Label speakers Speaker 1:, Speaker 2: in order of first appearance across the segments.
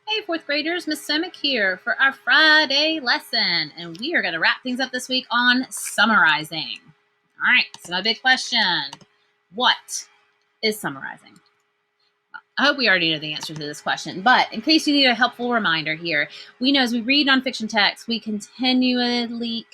Speaker 1: Hey, fourth graders, Miss Semick here for our Friday lesson, and we are going to wrap things up this week on summarizing. All right, so my big question, what is summarizing? I hope we already know the answer to this question, but in case you need a helpful reminder here, we know as we read nonfiction texts, we continually,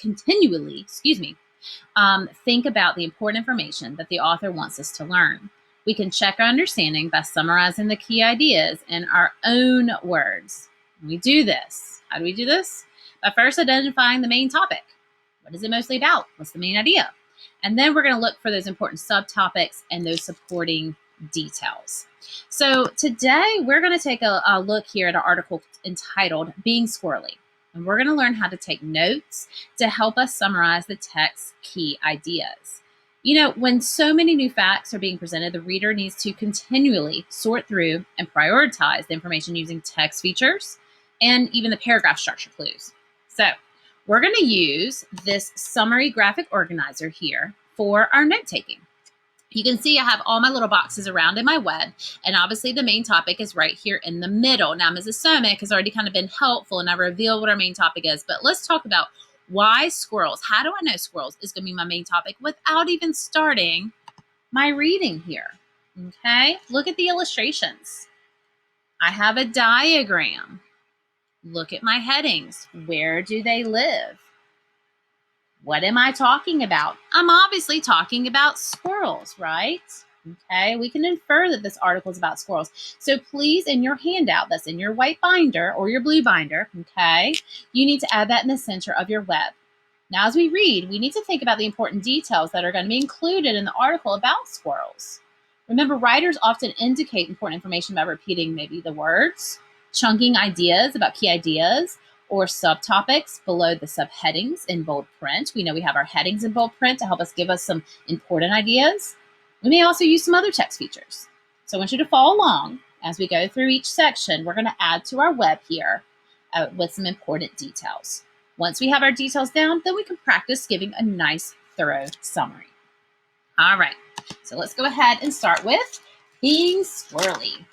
Speaker 1: think about the important information that the author wants us to learn. We can check our understanding by summarizing the key ideas in our own words. We do this. How do we do this? By first identifying the main topic. What is it mostly about? What's the main idea? And then we're going to look for those important subtopics and those supporting details. So today we're going to take a look here at an article entitled Being Squirrely. And we're going to learn how to take notes to help us summarize the text's key ideas. You know, when so many new facts are being presented, the reader needs to continually sort through and prioritize the information using text features and even the paragraph structure clues. So we're going to use this summary graphic organizer here for our note-taking. You can see I have all my little boxes around in my web, and obviously the main topic is right here in the middle. Now, Mrs. Somick has already kind of been helpful, and I revealed what our main topic is, but let's talk about why squirrels. How do I know squirrels is going to be my main topic without even starting my reading here? Okay, look at the illustrations. I have a diagram. Look at my headings. Where do they live? What am I talking about? I'm obviously talking about squirrels, right? Okay, we can infer that this article is about squirrels. So please, in your handout that's in your white binder or your blue binder, okay, you need to add that in the center of your web. Now, as we read, we need to think about the important details that are going to be included in the article about squirrels. Remember, writers often indicate important information by repeating maybe the words, chunking ideas about key ideas, or subtopics below the subheadings in bold print. We know we have our headings in bold print to help us give us some important ideas. We may also use some other text features. So I want you to follow along as we go through each section. We're going to add to our web here with some important details. Once we have our details down, then we can practice giving a nice, thorough summary. All right, so let's go ahead and start with being squirrely.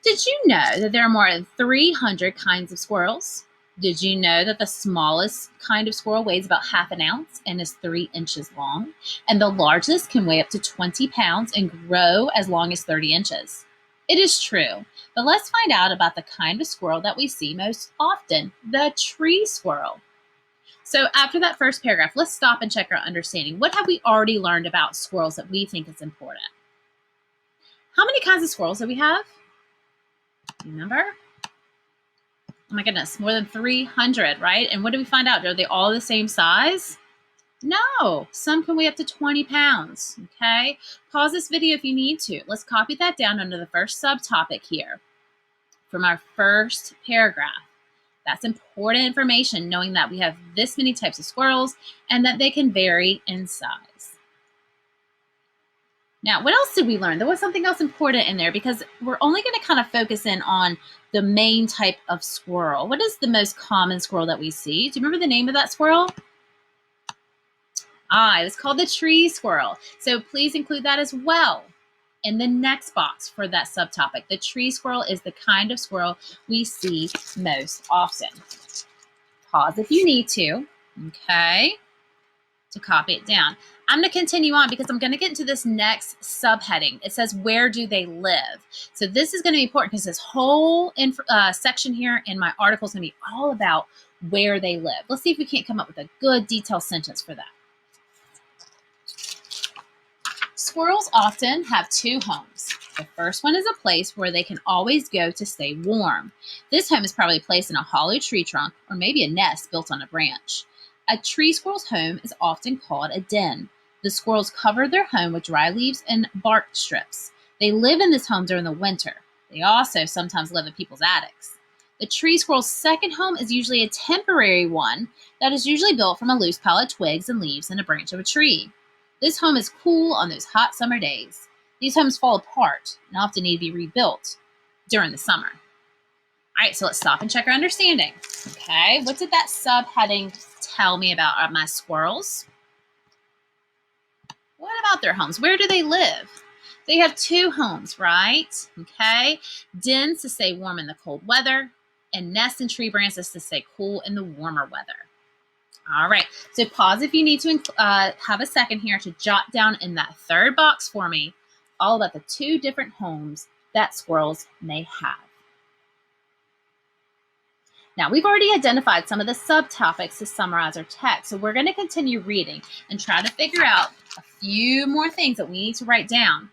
Speaker 1: Did you know that there are more than 300 kinds of squirrels? Did you know that the smallest kind of squirrel weighs about half an ounce and is 3 inches long? And the largest can weigh up to 20 pounds and grow as long as 30 inches. It is true, but let's find out about the kind of squirrel that we see most often, the tree squirrel. So after that first paragraph, let's stop and check our understanding. What have we already learned about squirrels that we think is important? How many kinds of squirrels do we have? Remember? Oh my goodness, more than 300, right? And what did we find out? Are they all the same size? No, some can weigh up to 20 pounds, okay? Pause this video if you need to. Let's copy that down under the first subtopic here from our first paragraph. That's important information, knowing that we have this many types of squirrels and that they can vary in size. Now, what else did we learn? There was something else important in there because we're only going to kind of focus in on the main type of squirrel. What is the most common squirrel that we see? Do you remember the name of that squirrel? It was called the tree squirrel. So please include that as well in the next box for that subtopic. The tree squirrel is the kind of squirrel we see most often. Pause if you need to, okay, to copy it down. I'm going to continue on because I'm going to get into this next subheading. It says, where do they live? So this is going to be important because this whole section here in my article is going to be all about where they live. Let's see if we can't come up with a good detailed sentence for that. Squirrels often have two homes. The first one is a place where they can always go to stay warm. This home is probably placed in a hollow tree trunk or maybe a nest built on a branch. A tree squirrel's home is often called a den. The squirrels cover their home with dry leaves and bark strips. They live in this home during the winter. They also sometimes live in people's attics. The tree squirrel's second home is usually a temporary one that is usually built from a loose pile of twigs and leaves and a branch of a tree. This home is cool on those hot summer days. These homes fall apart and often need to be rebuilt during the summer. All right, so let's stop and check our understanding. Okay, what did that subheading tell me about my squirrels? What about their homes? Where do they live? So you have two homes, right? Okay. Dens to say warm in the cold weather, and nests and tree branches to say cool in the warmer weather. All right. So pause if you need to have a second here to jot down in that third box for me all about the two different homes that squirrels may have. Now, we've already identified some of the subtopics to summarize our text, so we're going to continue reading and try to figure out a few more things that we need to write down,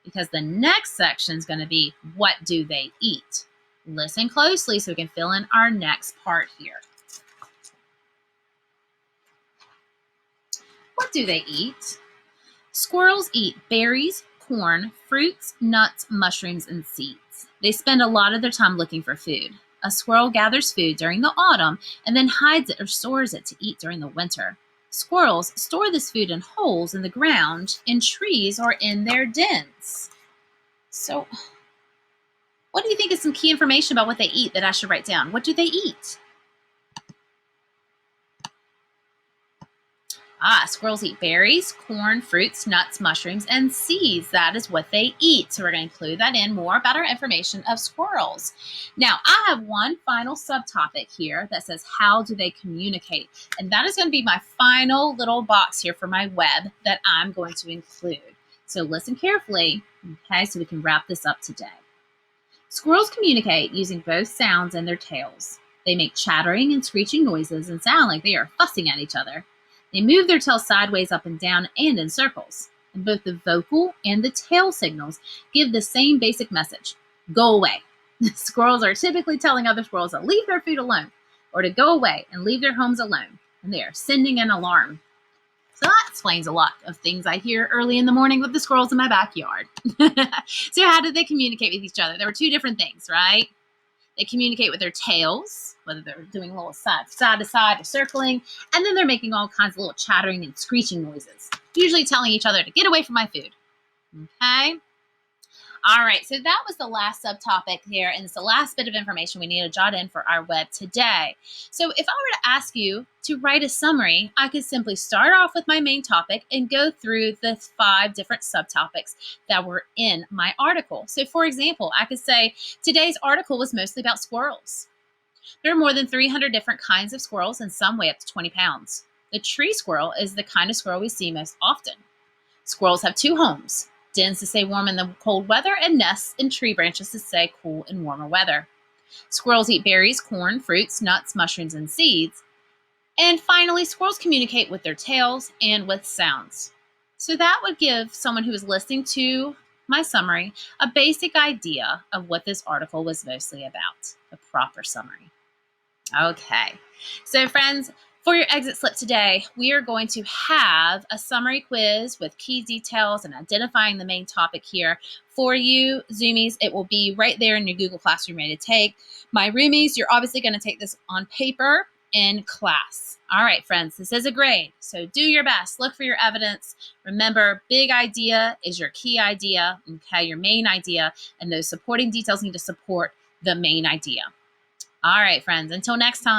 Speaker 1: because the next section is going to be, what do they eat? Listen closely so we can fill in our next part here. What do they eat? Squirrels eat berries, corn, fruits, nuts, mushrooms, and seeds. They spend a lot of their time looking for food. A squirrel gathers food during the autumn and then hides it or stores it to eat during the winter. Squirrels store this food in holes in the ground, in trees, or in their dens. So, what do you think is some key information about what they eat that I should write down? What do they eat? Squirrels eat berries, corn, fruits, nuts, mushrooms, and seeds. That is what they eat. So we're going to include that in more about our information of squirrels. Now, I have one final subtopic here that says, how do they communicate? And that is going to be my final little box here for my web that I'm going to include. So listen carefully, okay, so we can wrap this up today. Squirrels communicate using both sounds and their tails. They make chattering and screeching noises and sound like they are fussing at each other. They move their tails sideways, up and down, and in circles. And both the vocal and the tail signals give the same basic message: go away. Squirrels are typically telling other squirrels to leave their food alone, or to go away and leave their homes alone. And they are sending an alarm. So that explains a lot of things I hear early in the morning with the squirrels in my backyard. So how did they communicate with each other? There were two different things, right? They communicate with their tails, whether they're doing a little side to side or circling, and then they're making all kinds of little chattering and screeching noises, usually telling each other to get away from my food. Okay? All right, so that was the last subtopic here, and it's the last bit of information we need to jot in for our web today. So if I were to ask you to write a summary, I could simply start off with my main topic and go through the 5 different subtopics that were in my article. So for example, I could say today's article was mostly about squirrels. There are more than 300 different kinds of squirrels, and some weigh up to 20 pounds. The tree squirrel is the kind of squirrel we see most often. Squirrels have 2 homes: dens to stay warm in the cold weather, and nests in tree branches to stay cool in warmer weather. Squirrels eat berries, corn, fruits, nuts, mushrooms, and seeds. And finally, squirrels communicate with their tails and with sounds. So that would give someone who is listening to my summary a basic idea of what this article was mostly about, a proper summary. Okay, so friends, for your exit slip today, we are going to have a summary quiz with key details and identifying the main topic here. For you Zoomies, it will be right there in your Google Classroom ready to take. My Roomies, you're obviously going to take this on paper in class. All right, friends, this is a grade, so do your best. Look for your evidence. Remember, big idea is your key idea, okay, your main idea, and those supporting details need to support the main idea. All right, friends, until next time.